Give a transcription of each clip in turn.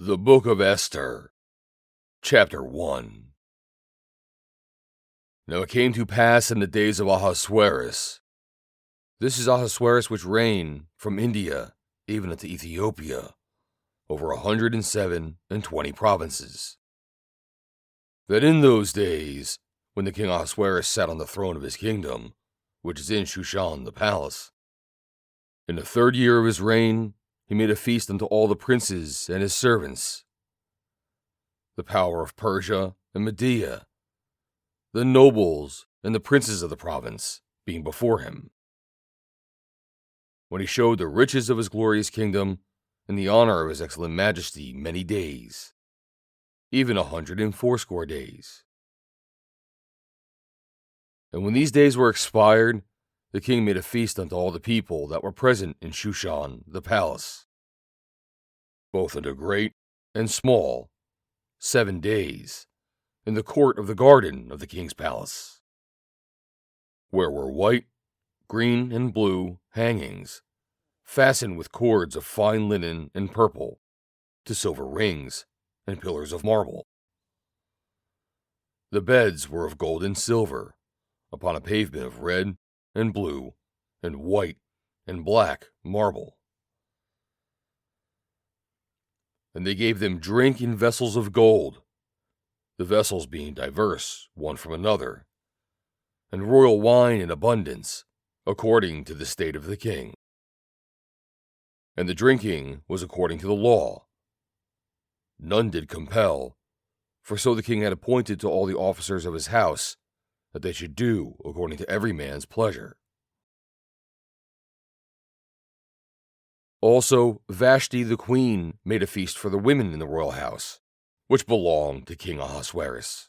The Book of Esther, Chapter 1. Now it came to pass in the days of Ahasuerus. This is Ahasuerus which reigned from India even unto Ethiopia, over 127 provinces. That in those days, when the king Ahasuerus sat on the throne of his kingdom, which is in Shushan the palace, in the 3rd year of his reign, he made a feast unto all the princes and his servants, the power of Persia and Media, the nobles and the princes of the province being before him, when he showed the riches of his glorious kingdom and the honor of his excellent majesty many days, even 180 days. And when these days were expired, the king made a feast unto all the people that were present in Shushan the palace, both unto great and small, 7 days, in the court of the garden of the king's palace, where were white, green, and blue hangings, fastened with cords of fine linen and purple, to silver rings and pillars of marble. The beds were of gold and silver, upon a pavement of red and blue and white and black marble. And they gave them drink in vessels of gold, the vessels being diverse one from another, and royal wine in abundance, according to the state of the king. And the drinking was according to the law. None did compel, for so the king had appointed to all the officers of his house, that they should do according to every man's pleasure. Also, Vashti the queen made a feast for the women in the royal house, which belonged to King Ahasuerus.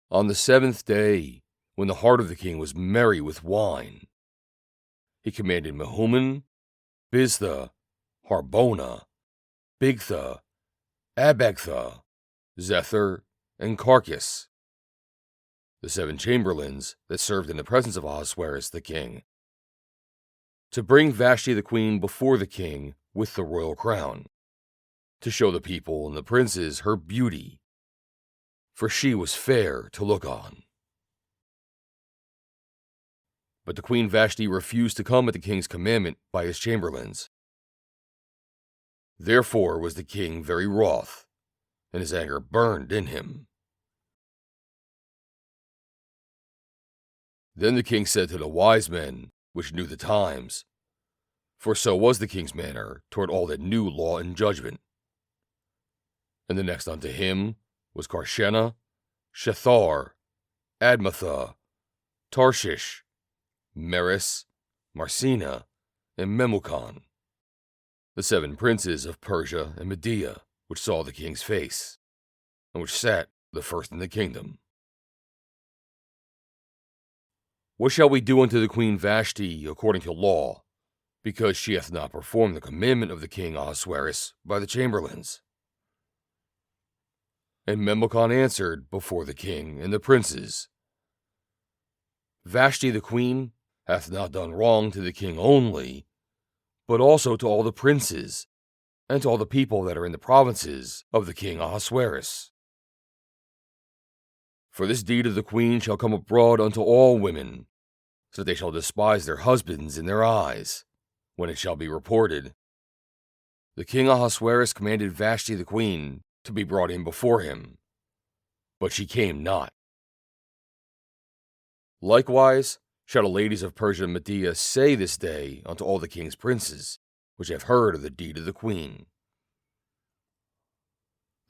On the 7th day, when the heart of the king was merry with wine, he commanded Mehuman, Biztha, Harbona, Bigtha, Abagtha, Zethar, and Carcas, the 7 chamberlains that served in the presence of Ahasuerus the king, to bring Vashti the queen before the king with the royal crown, to show the people and the princes her beauty, for she was fair to look on. But the queen Vashti refused to come at the king's commandment by his chamberlains. Therefore was the king very wroth, and his anger burned in him. Then the king said to the wise men, which knew the times, for so was the king's manner toward all that knew law and judgment. And the next unto him was Carshena, Shethar, Admatha, Tarshish, Marsena, and Memucan, the 7 princes of Persia and Media, which saw the king's face, and which sat the first in the kingdom. What shall we do unto the queen Vashti according to law, because she hath not performed the commandment of the king Ahasuerus by the chamberlains? And Memucan answered before the king and the princes, Vashti the queen hath not done wrong to the king only, but also to all the princes, and to all the people that are in the provinces of the king Ahasuerus. For this deed of the queen shall come abroad unto all women, so that they shall despise their husbands in their eyes, when it shall be reported, the king Ahasuerus commanded Vashti the queen to be brought in before him, but she came not. Likewise shall the ladies of Persia and Media say this day unto all the king's princes, which have heard of the deed of the queen.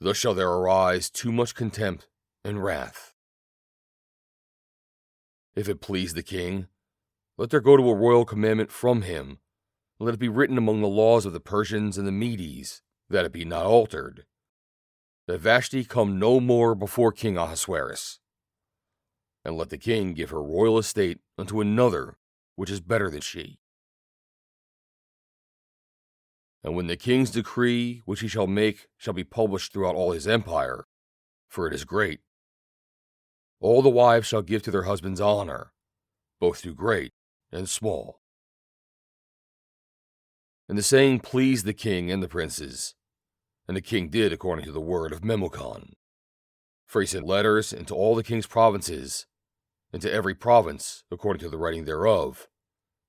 Thus shall there arise too much contempt and wrath. If it please the king, let there go to a royal commandment from him, and let it be written among the laws of the Persians and the Medes, that it be not altered, that Vashti come no more before King Ahasuerus, and let the king give her royal estate unto another which is better than she. And when the king's decree which he shall make shall be published throughout all his empire, for it is great, all the wives shall give to their husbands honor, both to great and small. And the saying pleased the king and the princes, And the king did according to the word of Memucan. For he sent letters into all the king's provinces, into every province according to the writing thereof,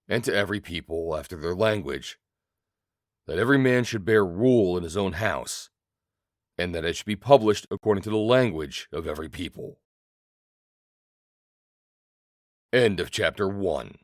and to every people after their language, that every man should bear rule in his own house, and that it should be published according to the language of every people. End of chapter 1.